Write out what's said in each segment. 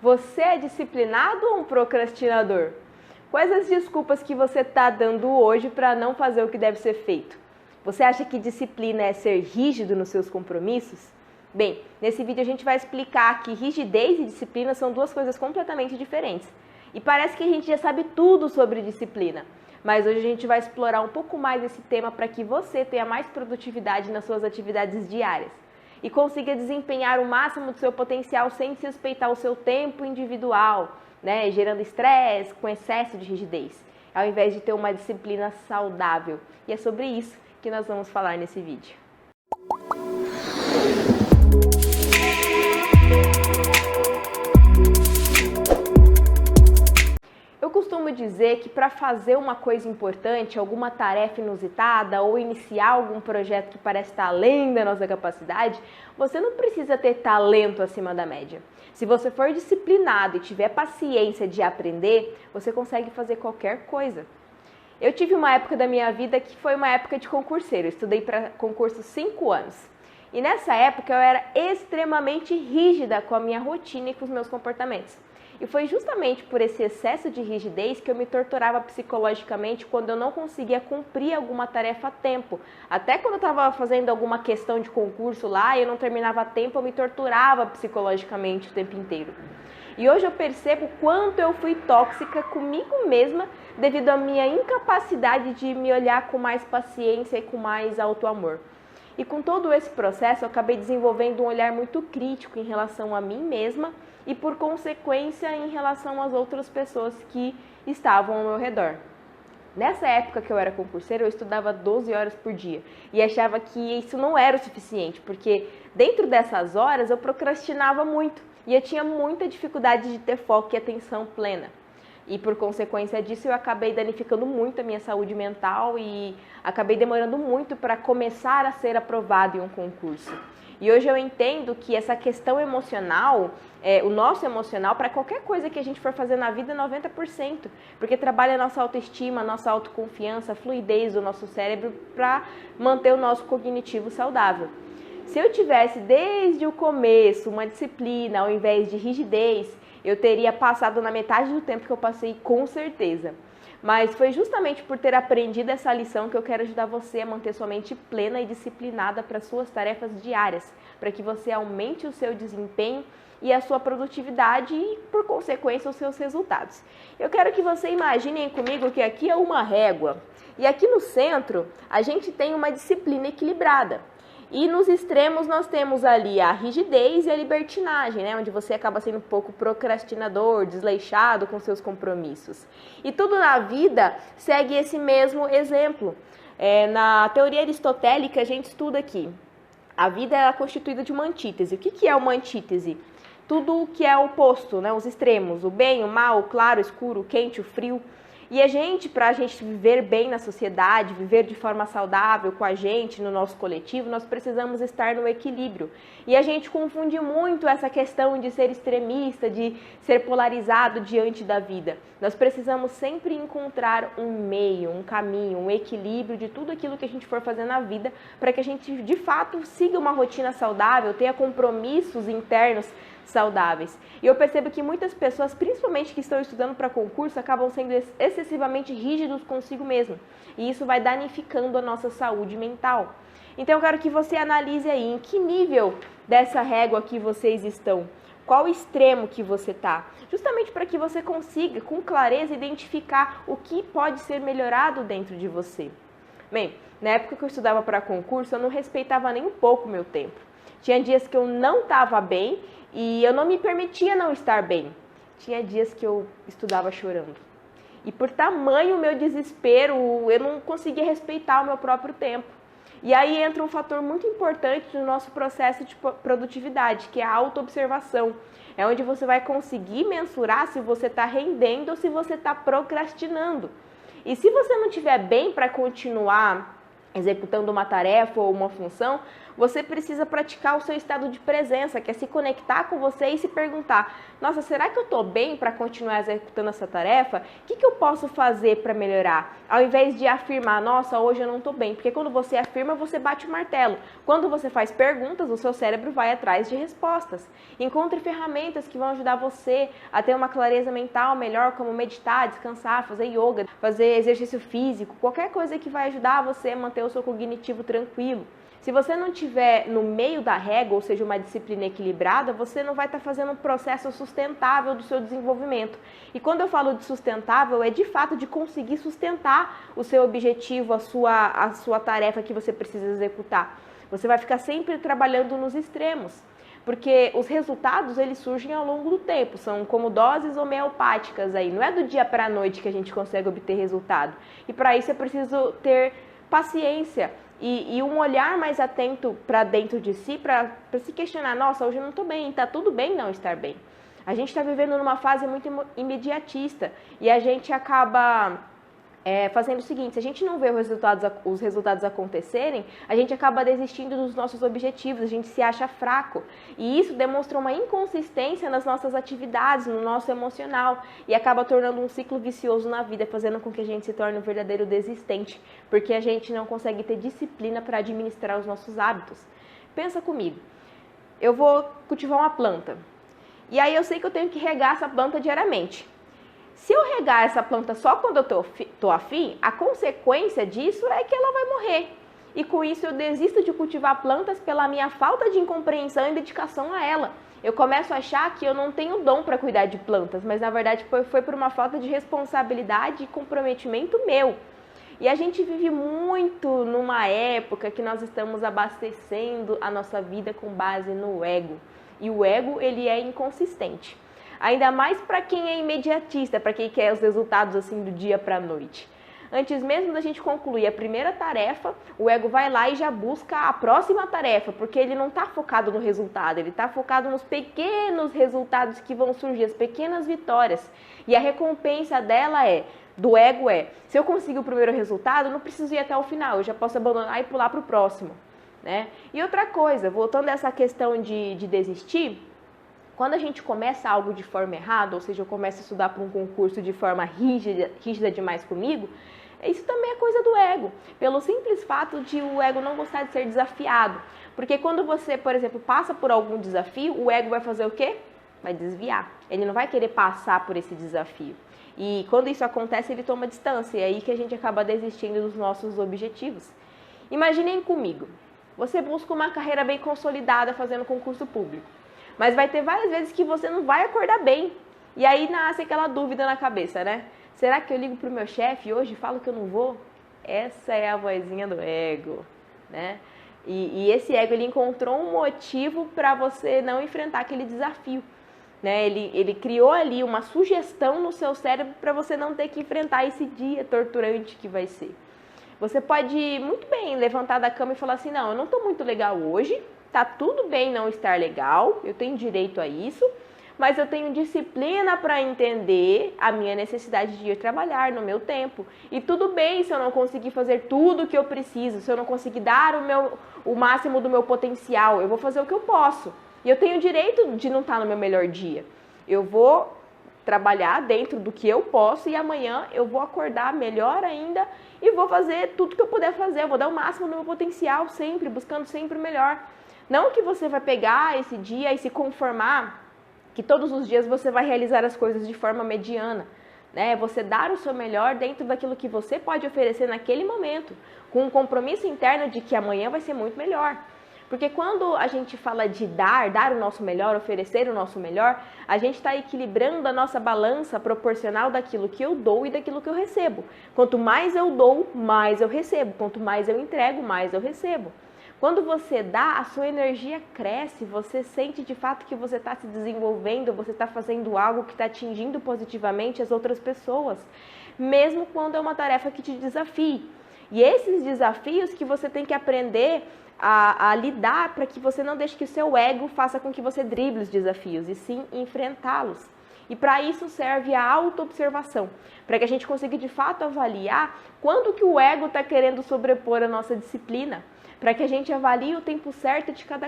Você é disciplinado ou um procrastinador? Quais as desculpas que você está dando hoje para não fazer o que deve ser feito? Você acha que disciplina é ser rígido nos seus compromissos? Bem, nesse vídeo a gente vai explicar que rigidez e disciplina são duas coisas completamente diferentes. E parece que a gente já sabe tudo sobre disciplina. Mas hoje a gente vai explorar um pouco mais esse tema para que você tenha mais produtividade nas suas atividades diárias e consiga desempenhar o máximo do seu potencial sem desrespeitar o seu tempo individual, né, gerando estresse, com excesso de rigidez, ao invés de ter uma disciplina saudável. E é sobre isso que nós vamos falar nesse vídeo. Eu costumo dizer que para fazer uma coisa importante, alguma tarefa inusitada ou iniciar algum projeto que parece estar além da nossa capacidade, você não precisa ter talento acima da média. Se você for disciplinado e tiver paciência de aprender, você consegue fazer qualquer coisa. Eu tive uma época da minha vida que foi uma época de concurseiro. Eu estudei para concurso 5 anos. E nessa época eu era extremamente rígida com a minha rotina e com os meus comportamentos. E foi justamente por esse excesso de rigidez que eu me torturava psicologicamente quando eu não conseguia cumprir alguma tarefa a tempo. Até quando eu estava fazendo alguma questão de concurso lá e eu não terminava a tempo, eu me torturava psicologicamente o tempo inteiro. E hoje eu percebo quanto eu fui tóxica comigo mesma devido à minha incapacidade de me olhar com mais paciência e com mais auto-amor. E com todo esse processo eu acabei desenvolvendo um olhar muito crítico em relação a mim mesma e, por consequência, em relação às outras pessoas que estavam ao meu redor. Nessa época que eu era concurseira, eu estudava 12 horas por dia e achava que isso não era o suficiente, porque dentro dessas horas eu procrastinava muito e eu tinha muita dificuldade de ter foco e atenção plena. E por consequência disso eu acabei danificando muito a minha saúde mental e acabei demorando muito para começar a ser aprovado em um concurso. E hoje eu entendo que essa questão emocional, o nosso emocional, para qualquer coisa que a gente for fazer na vida é 90%, porque trabalha a nossa autoestima, a nossa autoconfiança, a fluidez do nosso cérebro para manter o nosso cognitivo saudável. Se eu tivesse desde o começo uma disciplina ao invés de rigidez, eu teria passado na metade do tempo que eu passei, com certeza. Mas foi justamente por ter aprendido essa lição que eu quero ajudar você a manter sua mente plena e disciplinada para suas tarefas diárias, para que você aumente o seu desempenho e a sua produtividade e, por consequência, os seus resultados. Eu quero que você imaginem comigo que aqui é uma régua e aqui no centro a gente tem uma disciplina equilibrada. E nos extremos nós temos ali a rigidez e a libertinagem, né? Onde você acaba sendo um pouco procrastinador, desleixado com seus compromissos. E tudo na vida segue esse mesmo exemplo. Na teoria aristotélica a gente estuda aqui. A vida é constituída de uma antítese. O que é uma antítese? Tudo o que é oposto, né? Os extremos, o bem, o mal, o claro, o escuro, o quente, o frio. E para a gente viver bem na sociedade, viver de forma saudável com a gente, no nosso coletivo, nós precisamos estar no equilíbrio. E a gente confunde muito essa questão de ser extremista, de ser polarizado diante da vida. Nós precisamos sempre encontrar um meio, um caminho, um equilíbrio de tudo aquilo que a gente for fazer na vida, para que a gente de fato siga uma rotina saudável, tenha compromissos internos saudáveis. E eu percebo que muitas pessoas, principalmente que estão estudando para concurso, acabam sendo excessivamente rígidos consigo mesmo. E isso vai danificando a nossa saúde mental. Então eu quero que você analise aí em que nível dessa régua que vocês estão. Qual extremo que você está? Justamente para que você consiga, com clareza, identificar o que pode ser melhorado dentro de você. Bem, na época que eu estudava para concurso, eu não respeitava nem um pouco o meu tempo. Tinha dias que eu não estava bem e eu não me permitia não estar bem. Tinha dias que eu estudava chorando. E por tamanho o meu desespero, eu não conseguia respeitar o meu próprio tempo. E aí entra um fator muito importante no nosso processo de produtividade, que é a autoobservação. É onde você vai conseguir mensurar se você está rendendo ou se você está procrastinando. E se você não estiver bem para continuar executando uma tarefa ou uma função, Você precisa praticar o seu estado de presença, que é se conectar com você e se perguntar: nossa, será que eu estou bem para continuar executando essa tarefa? O que eu posso fazer para melhorar? Ao invés de afirmar: nossa, hoje eu não estou bem. Porque quando você afirma, você bate o martelo. Quando você faz perguntas, o seu cérebro vai atrás de respostas. Encontre ferramentas que vão ajudar você a ter uma clareza mental melhor, como meditar, descansar, fazer yoga, fazer exercício físico, qualquer coisa que vai ajudar você a manter o seu cognitivo tranquilo. Se você não estiver no meio da régua, ou seja, uma disciplina equilibrada, você não vai estar fazendo um processo sustentável do seu desenvolvimento. E quando eu falo de sustentável, é de fato de conseguir sustentar o seu objetivo, a sua tarefa que você precisa executar. Você vai ficar sempre trabalhando nos extremos, porque os resultados eles surgem ao longo do tempo, são como doses homeopáticas aí, não é do dia para a noite que a gente consegue obter resultado. E para isso é preciso ter paciência e um olhar mais atento para dentro de si, para se questionar: nossa, hoje eu não estou bem, está tudo bem não estar bem. A gente está vivendo numa fase muito imediatista e a gente acaba fazendo o seguinte: se a gente não vê os resultados acontecerem, a gente acaba desistindo dos nossos objetivos, a gente se acha fraco. E isso demonstra uma inconsistência nas nossas atividades, no nosso emocional, e acaba tornando um ciclo vicioso na vida, fazendo com que a gente se torne um verdadeiro desistente, porque a gente não consegue ter disciplina para administrar os nossos hábitos. Pensa comigo, eu vou cultivar uma planta, e aí eu sei que eu tenho que regar essa planta diariamente. Se eu regar essa planta só quando eu tô afim, a consequência disso é que ela vai morrer. E com isso eu desisto de cultivar plantas pela minha falta de incompreensão e dedicação a ela. Eu começo a achar que eu não tenho dom para cuidar de plantas, mas na verdade foi por uma falta de responsabilidade e comprometimento meu. E a gente vive muito numa época que nós estamos abastecendo a nossa vida com base no ego. E o ego, ele é inconsistente. Ainda mais para quem é imediatista, para quem quer os resultados assim do dia para a noite. Antes mesmo da gente concluir a primeira tarefa, o ego vai lá e já busca a próxima tarefa, porque ele não está focado no resultado, ele está focado nos pequenos resultados que vão surgir, as pequenas vitórias. E a recompensa do ego se eu conseguir o primeiro resultado, eu não preciso ir até o final, eu já posso abandonar e pular para o próximo, né? E outra coisa, voltando a essa questão de desistir, quando a gente começa algo de forma errada, ou seja, eu começo a estudar para um concurso de forma rígida demais comigo, isso também é coisa do ego, pelo simples fato de o ego não gostar de ser desafiado. Porque quando você, por exemplo, passa por algum desafio, o ego vai fazer o quê? Vai desviar. Ele não vai querer passar por esse desafio. E quando isso acontece, ele toma distância, e é aí que a gente acaba desistindo dos nossos objetivos. Imaginem comigo, você busca uma carreira bem consolidada fazendo concurso público. Mas vai ter várias vezes que você não vai acordar bem. E aí nasce aquela dúvida na cabeça, né? Será que eu ligo pro meu chefe hoje e falo que eu não vou? Essa é a vozinha do ego, né? E esse ego, ele encontrou um motivo para você não enfrentar aquele desafio, né? Ele criou ali uma sugestão no seu cérebro para você não ter que enfrentar esse dia torturante que vai ser. Você pode muito bem levantar da cama e falar assim: não, eu não tô muito legal hoje, tá tudo bem não estar legal, eu tenho direito a isso, mas eu tenho disciplina para entender a minha necessidade de ir trabalhar no meu tempo. E tudo bem se eu não conseguir fazer tudo o que eu preciso, se eu não conseguir dar o máximo do meu potencial, eu vou fazer o que eu posso. E eu tenho direito de não estar no meu melhor dia. Eu vou trabalhar dentro do que eu posso e amanhã eu vou acordar melhor ainda e vou fazer tudo que eu puder fazer. Eu vou dar o máximo do meu potencial sempre, buscando sempre o melhor. Não que você vai pegar esse dia e se conformar que todos os dias você vai realizar as coisas de forma mediana, né? Você dar o seu melhor dentro daquilo que você pode oferecer naquele momento, com um compromisso interno de que amanhã vai ser muito melhor. Porque quando a gente fala de dar o nosso melhor, oferecer o nosso melhor, a gente está equilibrando a nossa balança proporcional daquilo que eu dou e daquilo que eu recebo. Quanto mais eu dou, mais eu recebo. Quanto mais eu entrego, mais eu recebo. Quando você dá, a sua energia cresce, você sente de fato que você está se desenvolvendo, você está fazendo algo que está atingindo positivamente as outras pessoas, mesmo quando é uma tarefa que te desafie. E esses desafios que você tem que aprender a lidar para que você não deixe que o seu ego faça com que você drible os desafios, e sim enfrentá-los. E para isso serve a autoobservação, para que a gente consiga de fato avaliar quando que o ego está querendo sobrepor a nossa disciplina, para que a gente avalie o tempo certo de cada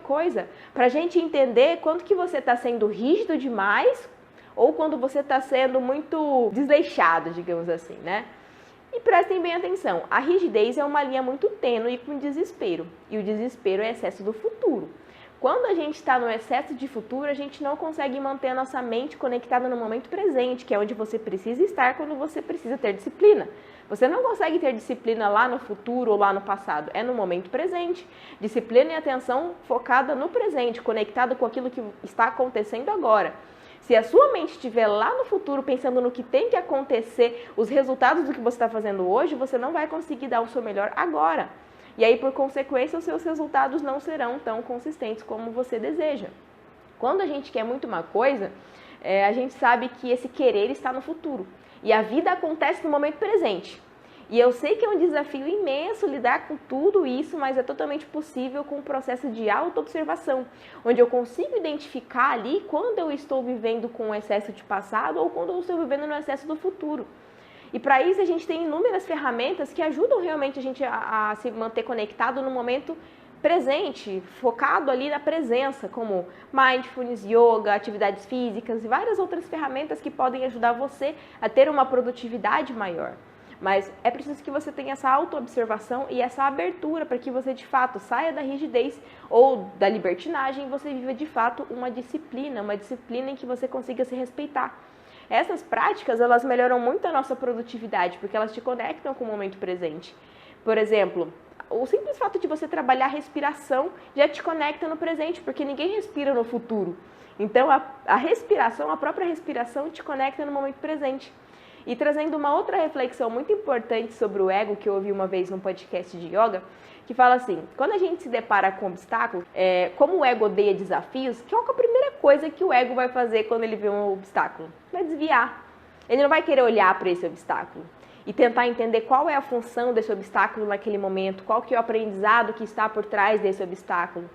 coisa, para a gente entender quando que você está sendo rígido demais ou quando você está sendo muito desleixado, digamos assim, né? E prestem bem atenção, a rigidez é uma linha muito tênue com o desespero, e o desespero é excesso do futuro. Quando a gente está no excesso de futuro, a gente não consegue manter a nossa mente conectada no momento presente, que é onde você precisa estar quando você precisa ter disciplina. Você não consegue ter disciplina lá no futuro ou lá no passado, é no momento presente. Disciplina e atenção focada no presente, conectada com aquilo que está acontecendo agora. Se a sua mente estiver lá no futuro pensando no que tem que acontecer, os resultados do que você está fazendo hoje, você não vai conseguir dar o seu melhor agora. E aí, por consequência, os seus resultados não serão tão consistentes como você deseja. Quando a gente quer muito uma coisa, a gente sabe que esse querer está no futuro. E a vida acontece no momento presente. E eu sei que é um desafio imenso lidar com tudo isso, mas é totalmente possível com um processo de autoobservação, onde eu consigo identificar ali quando eu estou vivendo com o excesso de passado ou quando eu estou vivendo no excesso do futuro. E para isso a gente tem inúmeras ferramentas que ajudam realmente a gente a se manter conectado no momento presente, focado ali na presença, como mindfulness, yoga, atividades físicas e várias outras ferramentas que podem ajudar você a ter uma produtividade maior. Mas é preciso que você tenha essa autoobservação e essa abertura para que você de fato saia da rigidez ou da libertinagem e você viva de fato uma disciplina em que você consiga se respeitar. Essas práticas, elas melhoram muito a nossa produtividade, porque elas te conectam com o momento presente. Por exemplo, o simples fato de você trabalhar a respiração já te conecta no presente, porque ninguém respira no futuro. Então, a respiração, a própria respiração te conecta no momento presente. E trazendo uma outra reflexão muito importante sobre o ego, que eu ouvi uma vez num podcast de yoga, que fala assim, quando a gente se depara com obstáculos, como o ego odeia desafios, qual que é a primeira coisa que o ego vai fazer quando ele vê um obstáculo? Vai desviar. Ele não vai querer olhar para esse obstáculo e tentar entender qual é a função desse obstáculo naquele momento, qual que é o aprendizado que está por trás desse obstáculo.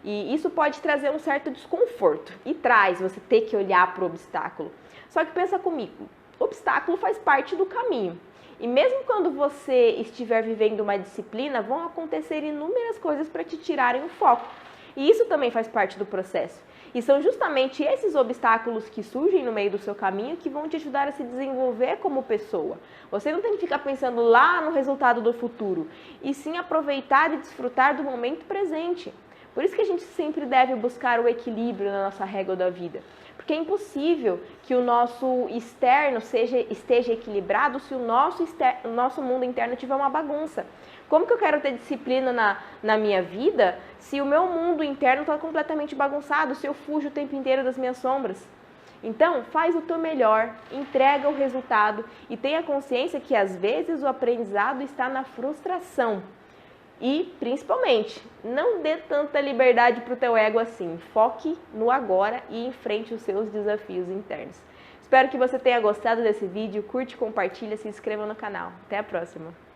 E isso pode trazer um certo desconforto e traz você ter que olhar para o obstáculo. Só que pensa comigo, o obstáculo faz parte do caminho. E mesmo quando você estiver vivendo uma disciplina, vão acontecer inúmeras coisas para te tirarem o foco. E isso também faz parte do processo. E são justamente esses obstáculos que surgem no meio do seu caminho que vão te ajudar a se desenvolver como pessoa. Você não tem que ficar pensando lá no resultado do futuro, e sim aproveitar e desfrutar do momento presente. Por isso que a gente sempre deve buscar o equilíbrio na nossa régua da vida. Porque é impossível que o nosso externo esteja equilibrado se o nosso mundo interno tiver uma bagunça. Como que eu quero ter disciplina na minha vida se o meu mundo interno está completamente bagunçado, se eu fujo o tempo inteiro das minhas sombras? Então, faz o teu melhor, entrega o resultado e tenha consciência que às vezes o aprendizado está na frustração. E, principalmente, não dê tanta liberdade para o teu ego assim. Foque no agora e enfrente os seus desafios internos. Espero que você tenha gostado desse vídeo. Curte, compartilha, se inscreva no canal. Até a próxima!